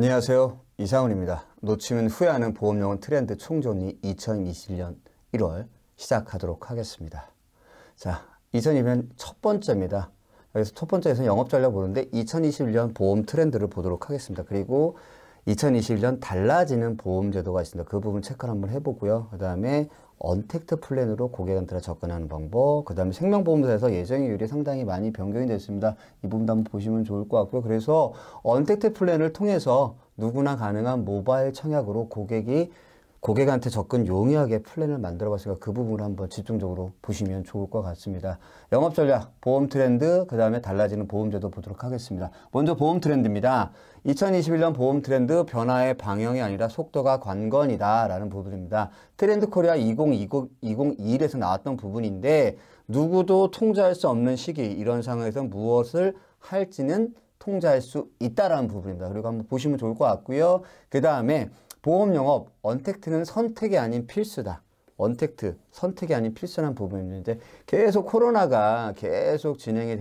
안녕하세요. 이상훈입니다. 놓치면 후회하는 보험용은 트렌드 총정리 2021년 1월 시작하도록 하겠습니다. 자, 2021년 첫 번째입니다. 여기서 첫 번째에서 영업전략 보는데 2021년 보험 트렌드를 보도록 하겠습니다. 그리고 2021년 달라지는 보험 제도가 있습니다. 그 부분 체크를 한번 해보고요. 그 다음에 언택트 플랜으로 고객한테 접근하는 방법, 그 다음에 생명보험사에서 예정이율이 상당히 많이 변경이 됐습니다. 이 부분도 한번 보시면 좋을 것 같고요. 그래서 언택트 플랜을 통해서 누구나 가능한 모바일 청약으로 고객한테 접근 용이하게 플랜을 만들어 봤으니까 그 부분을 한번 집중적으로 보시면 좋을 것 같습니다. 영업전략, 보험 트렌드, 그 다음에 달라지는 보험제도 보도록 하겠습니다. 먼저 보험 트렌드입니다. 2021년 보험 트렌드 변화의 방향이 아니라 속도가 관건이다 라는 부분입니다. 트렌드 코리아 2021에서 나왔던 부분인데 누구도 통제할 수 없는 시기, 이런 상황에서 무엇을 할지는 통제할 수 있다라는 부분입니다. 그리고 한번 보시면 좋을 것 같고요. 그 다음에 보험 영업, 언택트는 선택이 아닌 필수다. 언택트, 선택이 아닌 필수라는 부분인데 계속 코로나가 계속 진행이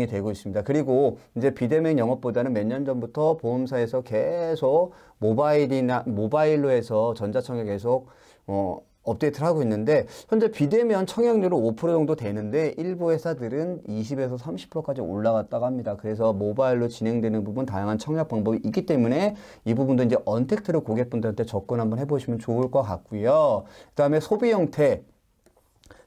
되고 있습니다. 그리고 이제 비대면 영업보다는 몇 년 전부터 보험사에서 계속 모바일로 해서 전자청약 계속 업데이트를 하고 있는데 현재 비대면 청약률은 5% 정도 되는데 일부 회사들은 20에서 30%까지 올라갔다고 합니다. 그래서 모바일로 진행되는 부분 다양한 청약 방법이 있기 때문에 이 부분도 이제 언택트로 고객분들한테 접근 한번 해보시면 좋을 것 같고요. 그 다음에 소비 형태,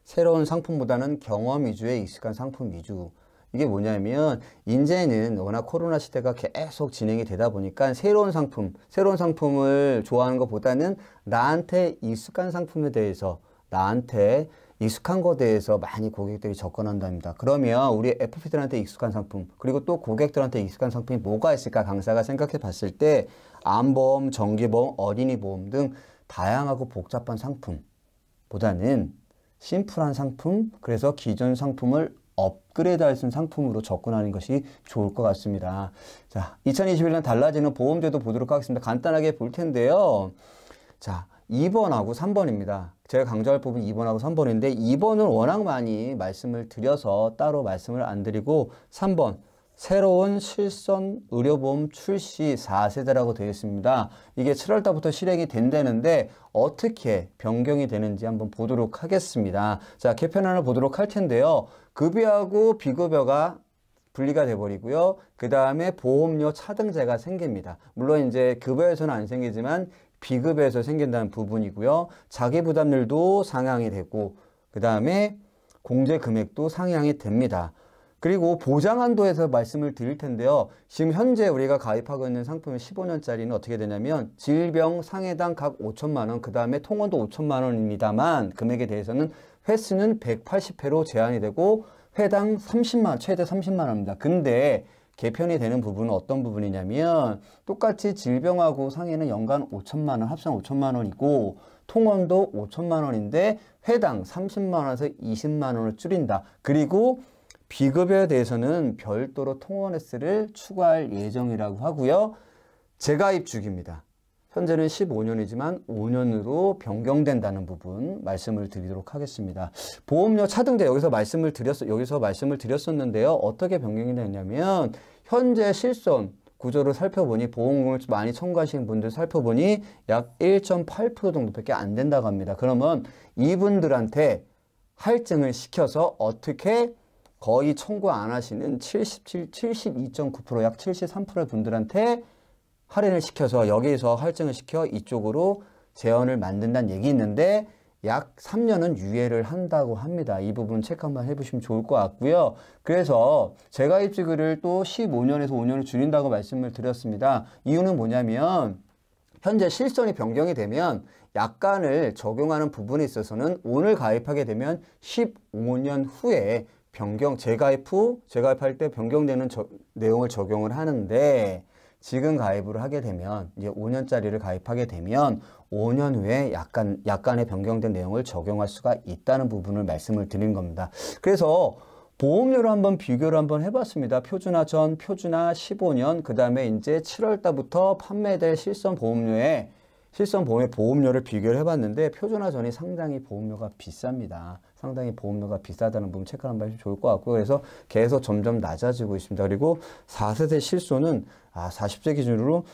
새로운 상품보다는 경험 위주의 익숙한 상품 위주. 이게 뭐냐면 이제는 워낙 코로나 시대가 계속 진행이 되다 보니까 새로운 상품을 좋아하는 것보다는 나한테 익숙한 상품에 대해서, 나한테 익숙한 것에 대해서 많이 고객들이 접근한답니다. 그러면 우리 FP들한테 익숙한 상품, 그리고 또 고객들한테 익숙한 상품이 뭐가 있을까 강사가 생각해 봤을 때 암보험, 정기보험, 어린이보험 등 다양하고 복잡한 상품보다는 심플한 상품, 그래서 기존 상품을 업그레이드 할 수 있는 상품으로 접근하는 것이 좋을 것 같습니다. 자, 2021년 달라지는 보험제도 보도록 하겠습니다. 간단하게 볼 텐데요. 자, 2번하고 3번입니다. 제가 강조할 부분 2번하고 3번인데 2번은 워낙 많이 말씀을 드려서 따로 말씀을 안 드리고 3번, 새로운 실손 의료보험 출시 4세대라고 되어 있습니다. 이게 7월달부터 실행이 된다는데 어떻게 변경이 되는지 한번 보도록 하겠습니다. 자, 개편안을 보도록 할 텐데요. 급여하고 비급여가 분리가 돼버리고요. 그 다음에 보험료 차등제가 생깁니다. 물론 이제 급여에서는 안 생기지만 비급여에서 생긴다는 부분이고요. 자기부담률도 상향이 되고 그 다음에 공제 금액도 상향이 됩니다. 그리고 보장한도에서 말씀을 드릴 텐데요. 지금 현재 우리가 가입하고 있는 상품이 15년짜리는 어떻게 되냐면 질병 상해당 각 5천만 원, 그 다음에 통원도 5천만 원입니다만 금액에 대해서는 횟수는 180회로 제한이 되고 회당 30만 원, 최대 30만 원입니다. 근데 개편이 되는 부분은 어떤 부분이냐면 똑같이 질병하고 상해는 연간 5천만 원, 합산 5천만 원이고 통원도 5천만 원인데 회당 30만 원에서 20만 원을 줄인다. 그리고 비급여에 대해서는 별도로 통원 횟수를 추가할 예정이라고 하고요. 재가입 주기입니다. 현재는 15년이지만 5년으로 변경된다는 부분 말씀을 드리도록 하겠습니다. 보험료 차등제 여기서 말씀을 드렸었는데요. 어떻게 변경이 되냐면 현재 실손 구조를 살펴보니 보험금을 많이 청구하시는 분들 살펴보니 약 1.8% 정도밖에 안 된다고 합니다. 그러면 이분들한테 할증을 시켜서 어떻게 거의 청구 안 하시는 72.9%, 약 73%의 분들한테 할인을 시켜서 여기서 할증을 시켜 이쪽으로 재원을 만든다는 얘기 있는데 약 3년은 유예를 한다고 합니다. 이 부분 체크 한번 해보시면 좋을 것 같고요. 그래서 재가입주기를 또 15년에서 5년을 줄인다고 말씀을 드렸습니다. 이유는 뭐냐면 현재 실손이 변경이 되면 약관을 적용하는 부분에 있어서는 오늘 가입하게 되면 15년 후에 재가입할 때 변경되는 내용을 적용을 하는데 지금 가입을 하게 되면 이제 5년짜리를 가입하게 되면 5년 후에 약간의 변경된 내용을 적용할 수가 있다는 부분을 말씀을 드린 겁니다. 그래서 보험료를 한번 비교를 한번 해봤습니다. 표준화 전, 표준화 15년, 그 다음에 이제 7월 달부터 판매될 실손보험의 보험료를 비교를 해봤는데 표준화 전이 상당히 보험료가 비쌉니다. 상당히 보험료가 비싸다는 부분 체크하는 게 좋을 것 같고요. 그래서 계속 점점 낮아지고 있습니다. 그리고 4세대 실손은 40세 기준으로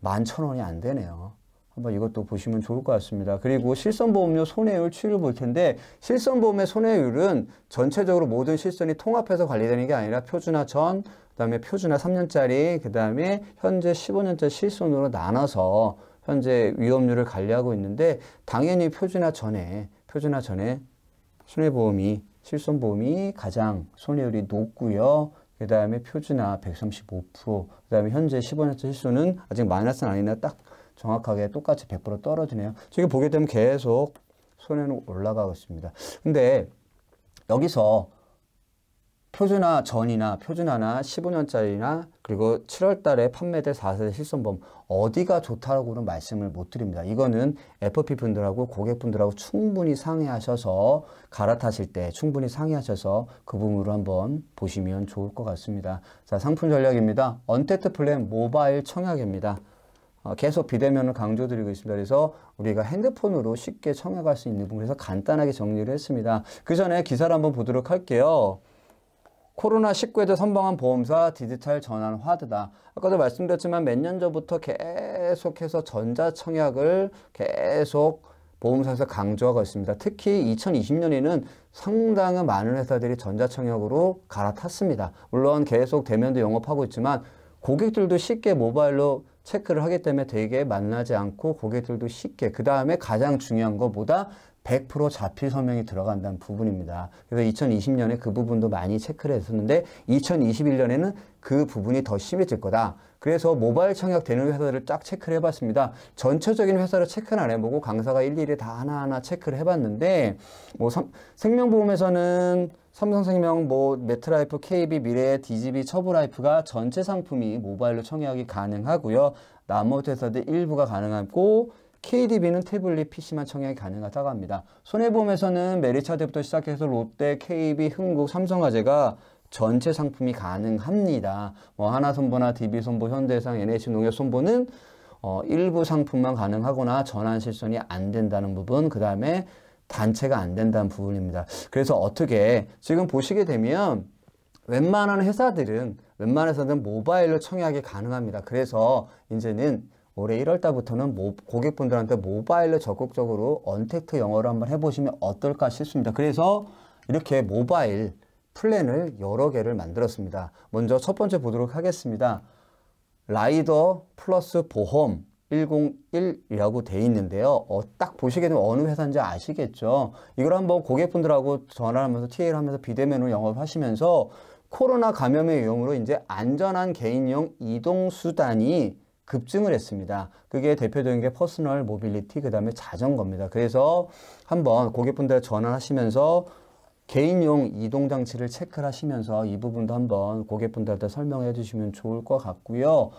11,000원이 안 되네요. 한번 이것도 보시면 좋을 것 같습니다. 그리고 실손보험료 손해율 추이를 볼 텐데 실손보험의 손해율은 전체적으로 모든 실손이 통합해서 관리되는 게 아니라 표준화 전, 그다음에 표준화 3년짜리, 그다음에 현재 15년짜리 실손으로 나눠서 현재 위험률을 관리하고 있는데 당연히 표준화 전에 손해보험이 실손보험이 가장 손해율이 높고요. 그 다음에 표준화 135%, 그 다음에 현재 15년짜리 실손은 아직 마이너스는 아니나 딱 정확하게 똑같이 100% 떨어지네요. 지금 보게 되면 계속 손해는 올라가고 있습니다. 근데 여기서 표준화 전이나 표준화나 15년짜리나 그리고 7월 달에 판매될 4세대 실손보험 어디가 좋다고는 말씀을 못 드립니다. 이거는 FP 분들하고 고객분들하고 충분히 상의하셔서 갈아타실 때 충분히 상의하셔서 그 부분으로 한번 보시면 좋을 것 같습니다. 자, 상품 전략입니다. 언택트 플랜 모바일 청약입니다. 계속 비대면을 강조드리고 있습니다. 그래서 우리가 핸드폰으로 쉽게 청약할 수 있는 부분에서 간단하게 정리를 했습니다. 그 전에 기사를 한번 보도록 할게요. 코로나19에도 선방한 보험사 디지털 전환 화두다. 아까도 말씀드렸지만 몇 년 전부터 계속해서 전자청약을 계속 보험사에서 강조하고 있습니다. 특히 2020년에는 상당히 많은 회사들이 전자청약으로 갈아탔습니다. 물론 계속 대면도 영업하고 있지만 고객들도 쉽게 모바일로 체크를 하기 때문에 되게 만나지 않고 고객들도 쉽게, 그 다음에 가장 중요한 것보다 100% 자필 서명이 들어간다는 부분입니다. 그래서 2020년에 그 부분도 많이 체크를 했었는데 2021년에는 그 부분이 더 심해질 거다. 그래서 모바일 청약 되는 회사들을 쫙 체크를 해봤습니다. 전체적인 회사를 체크는 안 해보고 강사가 일일이 다 하나하나 체크를 해봤는데 생명보험에서는 삼성생명, 메트라이프, KB, 미래, DGB, 처브라이프가 전체 상품이 모바일로 청약이 가능하고요. 나머지 회사들 일부가 가능하고 KDB는 태블릿 PC만 청약이 가능하다고 합니다. 손해보험에서는 메리차드부터 시작해서 롯데, KB, 흥국, 삼성화재가 전체 상품이 가능합니다. 하나손보나 DB손보, 현대해상, NH농협손보는 일부 상품만 가능하거나 전환 실손이 안 된다는 부분, 그 다음에 단체가 안 된다는 부분입니다. 그래서 어떻게 지금 보시게 되면 웬만한 회사들은 모바일로 청약이 가능합니다. 그래서 이제는 올해 1월 달부터는 고객분들한테 모바일로 적극적으로 언택트 영어를 한번 해보시면 어떨까 싶습니다. 그래서 이렇게 모바일 플랜을 여러 개를 만들었습니다. 먼저 첫 번째 보도록 하겠습니다. 라이더 플러스 보험 101이라고 돼 있는데요. 딱 보시게 되면 어느 회사인지 아시겠죠? 이걸 한번 고객분들하고 전화하면서 TA를 하면서 비대면으로 영업하시면서 코로나 감염의 위험으로 이제 안전한 개인용 이동수단이 급증을 했습니다. 그게 대표적인 게 퍼스널 모빌리티, 그 다음에 자전거입니다. 그래서 한번 고객분들 전화하시면서 개인용 이동장치를 체크를 하시면서 이 부분도 한번 고객분들한테 설명해 주시면 좋을 것 같고요.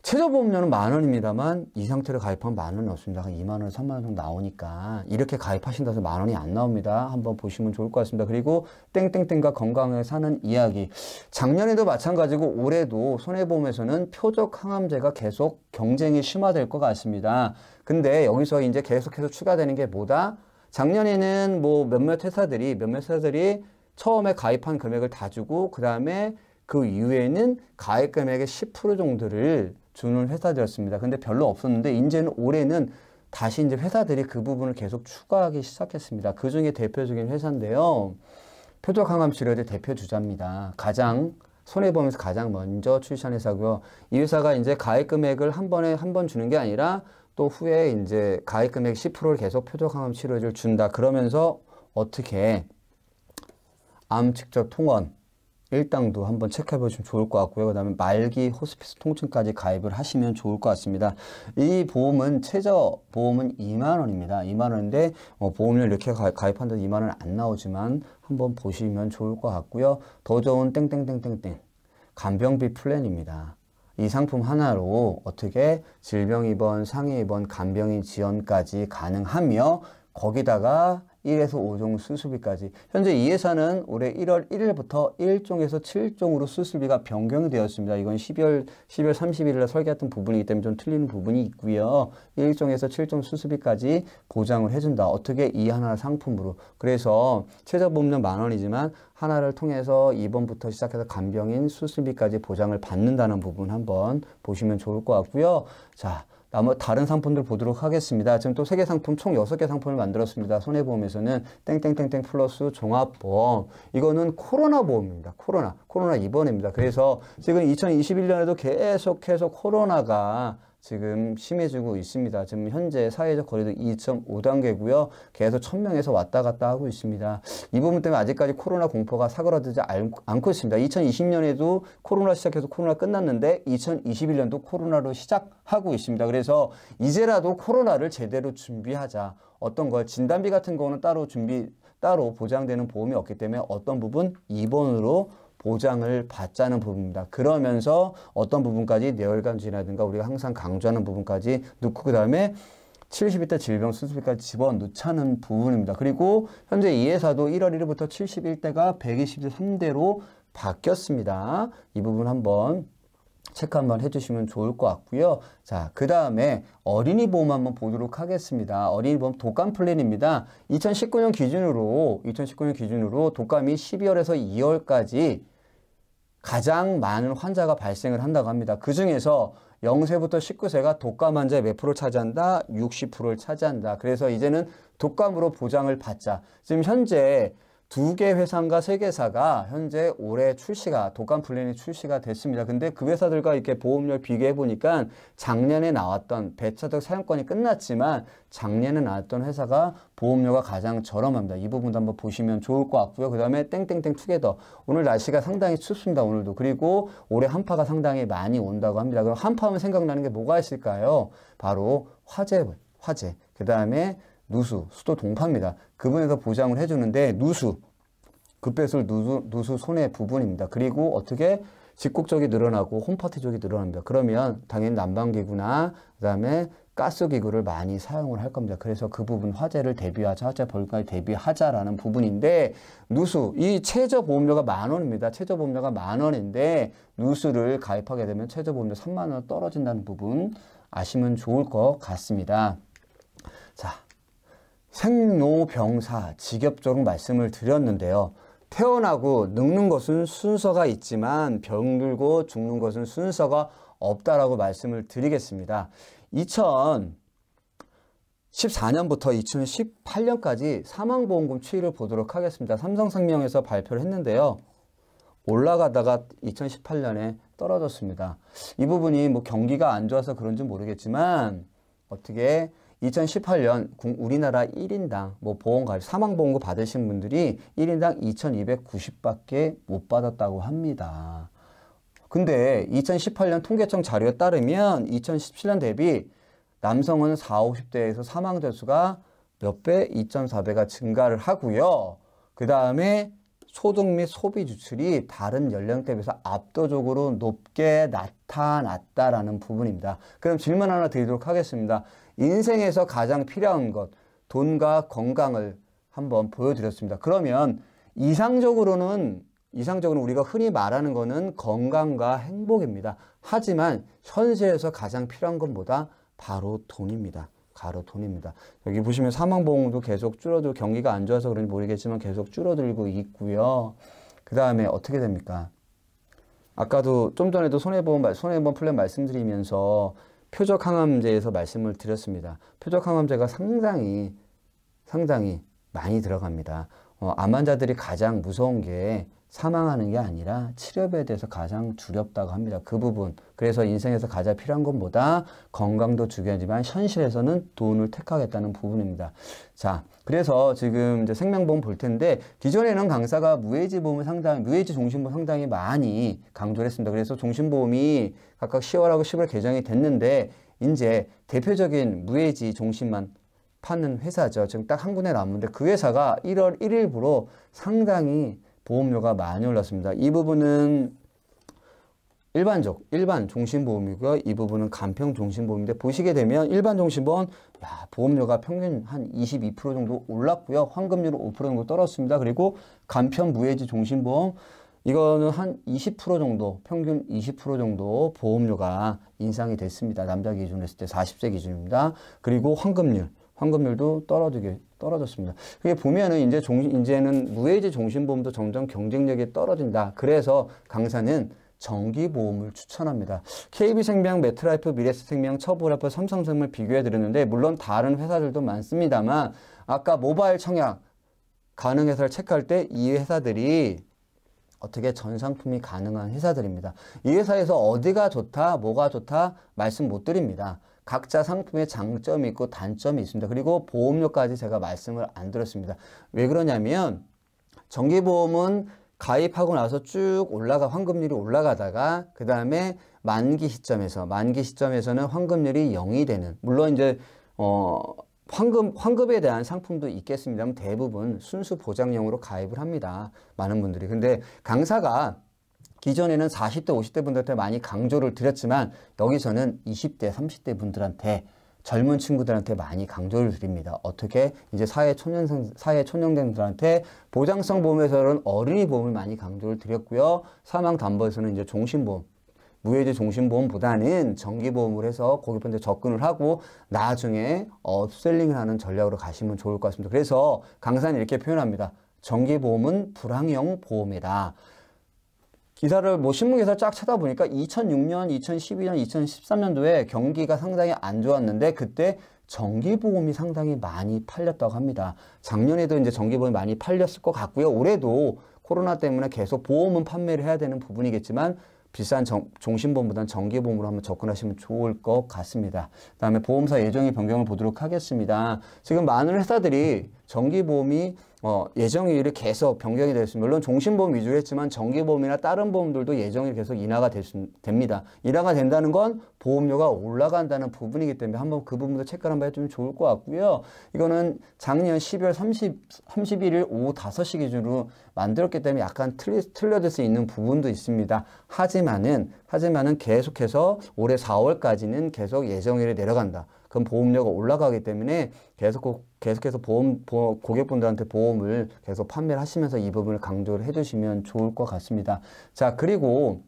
최저보험료는 10,000원입니다만 이 상태로 가입하면 10,000원이 없습니다. 한 20,000원, 30,000원 정도 나오니까 이렇게 가입하신다고 해서 10,000원이 안 나옵니다. 한번 보시면 좋을 것 같습니다. 그리고 땡땡땡과 건강하게 사는 이야기. 작년에도 마찬가지고 올해도 손해보험에서는 표적 항암제가 계속 경쟁이 심화될 것 같습니다. 근데 여기서 이제 계속해서 추가되는 게 뭐다? 작년에는 몇몇 회사들이 처음에 가입한 금액을 다 주고 그 다음에 그 이후에는 가입 금액의 10% 정도를 주는 회사들이었습니다. 근데 별로 없었는데 이제는 올해는 다시 이제 회사들이 그 부분을 계속 추가하기 시작했습니다. 그 중에 대표적인 회사인데요. 표적항암 치료제 대표 주자입니다. 손해보험에서 가장 먼저 출시한 회사고요. 이 회사가 이제 가입 금액을 한 번 주는 게 아니라 또 후에 이제 가입 금액 10%를 계속 표적항암 치료제를 준다. 그러면서 어떻게 암 직접 통원 1당도 한번 체크해 보시면 좋을 것 같고요. 그 다음에 말기 호스피스 통증까지 가입을 하시면 좋을 것 같습니다. 이 보험은 최저 보험은 20,000원입니다. 20,000원인데 보험료 이렇게 가입한다고 20,000원 안 나오지만 한번 보시면 좋을 것 같고요. 더 좋은 땡땡땡땡땡 간병비 플랜입니다. 이 상품 하나로 어떻게 질병 입원, 상해 입원, 간병인 지원까지 가능하며 거기다가 1에서 5종 수술비까지. 현재 이 회사는 올해 1월 1일부터 1종에서 7종으로 수술비가 변경이 되었습니다. 이건 12월 30일에 설계했던 부분이기 때문에 좀 틀리는 부분이 있고요. 1종에서 7종 수술비까지 보장을 해준다. 어떻게? 이 하나 상품으로. 그래서 최저보험료 10,000원이지만 하나를 통해서 입원부터 시작해서 간병인 수술비까지 보장을 받는다는 부분 한번 보시면 좋을 것 같고요. 자, 다른 상품들 보도록 하겠습니다. 지금 또 3개 상품, 총 6개 상품을 만들었습니다. 손해보험에서는 땡땡땡땡 플러스 종합보험. 이거는 코로나 보험입니다. 코로나 입원입니다. 그래서 지금 2021년에도 계속해서 코로나가 지금 심해지고 있습니다. 지금 현재 사회적 거리도 2.5단계고요. 계속 1000명에서 왔다 갔다 하고 있습니다. 이 부분 때문에 아직까지 코로나 공포가 사그라들지 않고 있습니다. 2020년에도 코로나 시작해서 코로나 끝났는데 2021년도 코로나로 시작하고 있습니다. 그래서 이제라도 코로나를 제대로 준비하자. 어떤 걸 진단비 같은 거는 따로 보장되는 보험이 없기 때문에 어떤 부분 입원으로 보장을 받자는 부분입니다. 그러면서 어떤 부분까지 뇌혈관질이라든가 우리가 항상 강조하는 부분까지 넣고 그 다음에 70대 질병 수술비까지 집어넣자는 부분입니다. 그리고 현재 이 회사도 1월 1일부터 71대가 123대로 바뀌었습니다. 이 부분 한번 체크 한번 해주시면 좋을 것 같고요. 자, 그 다음에 어린이 보험 한번 보도록 하겠습니다. 어린이 보험 독감 플랜입니다. 2019년 기준으로 독감이 12월에서 2월까지 가장 많은 환자가 발생을 한다고 합니다. 그 중에서 0세부터 19세가 독감 환자의 몇 프로를 차지한다? 60%를 차지한다. 그래서 이제는 독감으로 보장을 받자. 지금 현재 2개 회사인가 3개사가 현재 올해 독감 플랜이 출시가 됐습니다. 근데 그 회사들과 이렇게 보험료를 비교해 보니까 작년에 나왔던 배차적 사용권이 끝났지만 작년에 나왔던 회사가 보험료가 가장 저렴합니다. 이 부분도 한번 보시면 좋을 것 같고요. 그 다음에 땡땡땡 투게더. 오늘 날씨가 상당히 춥습니다. 오늘도. 그리고 올해 한파가 상당히 많이 온다고 합니다. 그럼 한파하면 생각나는 게 뭐가 있을까요? 바로 화재. 그 다음에 누수, 수도 동파입니다. 그 부분에서 보장을 해주는데 급배술 누수 손해 부분입니다. 그리고 어떻게 집콕족이 늘어나고 홈파티족이 늘어납니다. 그러면 당연히 난방기구나 그 다음에 가스기구를 많이 사용을 할 겁니다. 그래서 그 부분 화재 벌까지 대비하자라는 부분인데 이 최저보험료가 10,000원입니다. 최저보험료가 10,000원인데 누수를 가입하게 되면 최저보험료 30,000원 떨어진다는 부분 아시면 좋을 것 같습니다. 자. 생로병사 직업적으로 말씀을 드렸는데요. 태어나고 늙는 것은 순서가 있지만 병들고 죽는 것은 순서가 없다라고 말씀을 드리겠습니다. 2014년부터 2018년까지 사망보험금 추이를 보도록 하겠습니다. 삼성생명에서 발표를 했는데요. 올라가다가 2018년에 떨어졌습니다. 이 부분이 경기가 안 좋아서 그런지 모르겠지만 어떻게 2018년 우리나라 1인당 보험가입 사망보험금 받으신 분들이 1인당 2,290밖에 못 받았다고 합니다. 근데 2018년 통계청 자료에 따르면 2017년 대비 남성은 40, 50대에서 사망자 수가 몇 배? 2.4배가 증가를 하고요. 그 다음에 소득 및 소비 지출이 다른 연령대에 비해서 압도적으로 높게 나타났다라는 부분입니다. 그럼 질문 하나 드리도록 하겠습니다. 인생에서 가장 필요한 것, 돈과 건강을 한번 보여드렸습니다. 그러면 이상적으로는 우리가 흔히 말하는 거는 건강과 행복입니다. 하지만 현실에서 가장 필요한 건 뭐다? 바로 돈입니다. 여기 보시면 사망보험도 계속 줄어들고 경기가 안 좋아서 그런지 모르겠지만 계속 줄어들고 있고요. 그 다음에 어떻게 됩니까? 아까도 좀 전에도 손해보험 플랜 말씀드리면서 표적항암제에서 말씀을 드렸습니다. 표적항암제가 상당히 많이 들어갑니다. 암 환자들이 가장 무서운 게 사망하는 게 아니라 치료비에 대해서 가장 두렵다고 합니다. 그 부분. 그래서 인생에서 가장 필요한 건 뭐다? 건강도 중요하지만 현실에서는 돈을 택하겠다는 부분입니다. 자, 그래서 지금 이제 생명보험 볼 텐데 기존에는 강사가 무해지 종신보험 상당히 많이 강조를 했습니다. 그래서 종신보험이 각각 10월하고 10월 개정이 됐는데 이제 대표적인 무해지 종신만 파는 회사죠. 지금 딱 한 군데 남았는데 그 회사가 1월 1일부로 상당히 보험료가 많이 올랐습니다. 이 부분은 일반 종신보험이고요. 이 부분은 간편 종신보험인데 보시게 되면 일반 종신보험 보험료가 평균 한 22% 정도 올랐고요. 환급률은 5% 정도 떨어졌습니다. 그리고 간편 무해지 종신보험 이거는 한 20% 정도, 평균 20% 정도 보험료가 인상이 됐습니다. 남자 기준으로 했을 때 40세 기준입니다. 그리고 환급률도 떨어졌습니다. 그게 보면은 이제는 무해지 종신보험도 점점 경쟁력이 떨어진다. 그래서 강사는 정기보험을 추천합니다. KB생명, 메트라이프, 미래에셋생명, 처보라프, 삼성생명을 비교해 드렸는데 물론 다른 회사들도 많습니다만 아까 모바일 청약 가능 회사를 체크할 때 이 회사들이 어떻게 전 상품이 가능한 회사들입니다. 이 회사에서 어디가 좋다, 뭐가 좋다 말씀 못 드립니다. 각자 상품의 장점이 있고 단점이 있습니다. 그리고 보험료까지 제가 말씀을 안 드렸습니다. 왜 그러냐면 정기보험은 가입하고 나서 쭉 환급률이 올라가다가 그 다음에 만기 시점에서는 환급률이 0이 되는, 물론 이제 환급에 대한 상품도 있겠습니다만 대부분 순수 보장형으로 가입을 합니다. 많은 분들이. 근데 강사가 기존에는 40대, 50대 분들한테 많이 강조를 드렸지만 여기서는 20대, 30대 분들한테 젊은 친구들한테 많이 강조를 드립니다. 어떻게 이제 사회 초년생들한테 보장성 보험에서는 어린이 보험을 많이 강조를 드렸고요. 사망담보에서는 이제 종신보험, 무해지 종신보험보다는 정기보험을 해서 고객분들 접근을 하고 나중에 업셀링을 하는 전략으로 가시면 좋을 것 같습니다. 그래서 강사는 이렇게 표현합니다. 정기보험은 불황형 보험이다. 기사를 신문 기사를 쫙 찾아보니까 2006년, 2012년, 2013년도에 경기가 상당히 안 좋았는데 그때 정기보험이 상당히 많이 팔렸다고 합니다. 작년에도 이제 정기보험이 많이 팔렸을 것 같고요. 올해도 코로나 때문에 계속 보험은 판매를 해야 되는 부분이겠지만 비싼 종신보험보다는 정기보험으로 한번 접근하시면 좋을 것 같습니다. 그 다음에 보험사 예정일 변경을 보도록 하겠습니다. 지금 많은 회사들이 정기보험이 예정일이 계속 변경이 됐습니다. 물론 종신보험 위주로 했지만 정기보험이나 다른 보험들도 예정일이 계속 인하가 됩니다. 인하가 된다는 건 보험료가 올라간다는 부분이기 때문에 한번 그 부분도 체크를 한번 해주면 좋을 것 같고요. 이거는 작년 12월 31일 오후 5시 기준으로 만들었기 때문에 약간 틀려질 수 있는 부분도 있습니다. 하지만은 계속해서 올해 4월까지는 계속 예정일이 내려간다. 그럼 보험료가 올라가기 때문에 계속해서 고객분들한테 보험을 계속 판매를 하시면서 이 부분을 강조를 해주시면 좋을 것 같습니다. 자, 그리고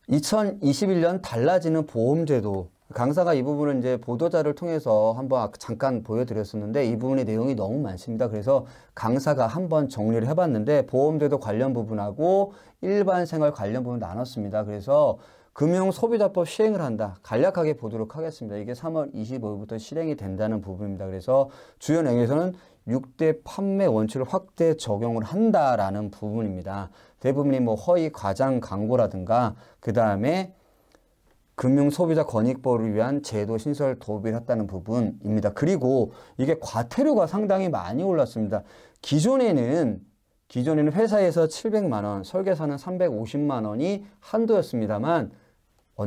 2021년 달라지는 보험제도. 강사가 이 부분을 이제 보도자를 통해서 한번 잠깐 보여드렸었는데 이 부분의 내용이 너무 많습니다. 그래서 강사가 한번 정리를 해봤는데 보험제도 관련 부분하고 일반 생활 관련 부분 나눴습니다. 그래서 금융소비자법 시행을 한다. 간략하게 보도록 하겠습니다. 이게 3월 25일부터 실행이 된다는 부분입니다. 그래서 주요 내용에서는 6대 판매 원칙을 확대 적용을 한다라는 부분입니다. 대부분이 허위 과장 광고라든가 그 다음에 금융소비자 권익보호를 위한 제도 신설 도입을 했다는 부분입니다. 그리고 이게 과태료가 상당히 많이 올랐습니다. 기존에는 회사에서 700만 원, 설계사는 350만 원이 한도였습니다만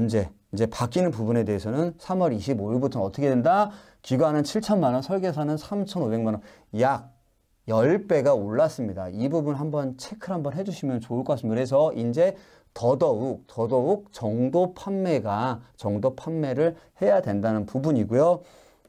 이제 바뀌는 부분에 대해서는 3월 25일부터는 어떻게 된다? 기관은 7천만 원, 설계사는 3,500만 원, 약 10배가 올랐습니다. 이 부분 한번 체크를 한번 해주시면 좋을 것 같습니다. 그래서 이제 더더욱 정도 판매를 해야 된다는 부분이고요.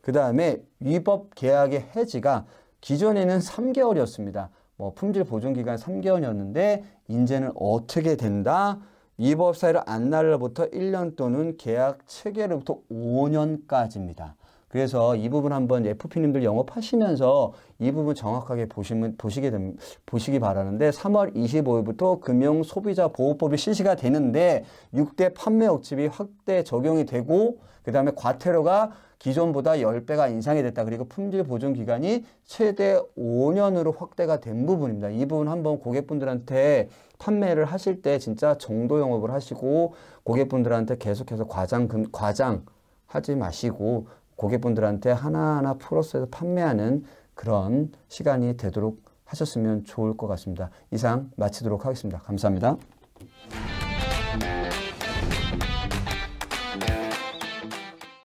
그 다음에 위법 계약의 해지가 기존에는 3개월이었습니다. 품질 보존 기간 3개월이었는데 이제는 어떻게 된다? 위법 사유를 안 날로부터 1년 또는 계약 체결로부터 5년까지입니다. 그래서 이 부분 한번 FP님들 영업하시면서 이 부분 정확하게 보시기 바라는데 3월 25일부터 금융소비자보호법이 실시가 되는데 6대 판매 억집이 확대 적용이 되고 그 다음에 과태료가 기존보다 10배가 인상이 됐다. 그리고 품질 보존 기간이 최대 5년으로 확대가 된 부분입니다. 이 부분 한번 고객분들한테 판매를 하실 때 진짜 정도 영업을 하시고 고객분들한테 계속해서 과장 하지 마시고 고객분들한테 하나하나 풀어서 판매하는 그런 시간이 되도록 하셨으면 좋을 것 같습니다. 이상 마치도록 하겠습니다. 감사합니다.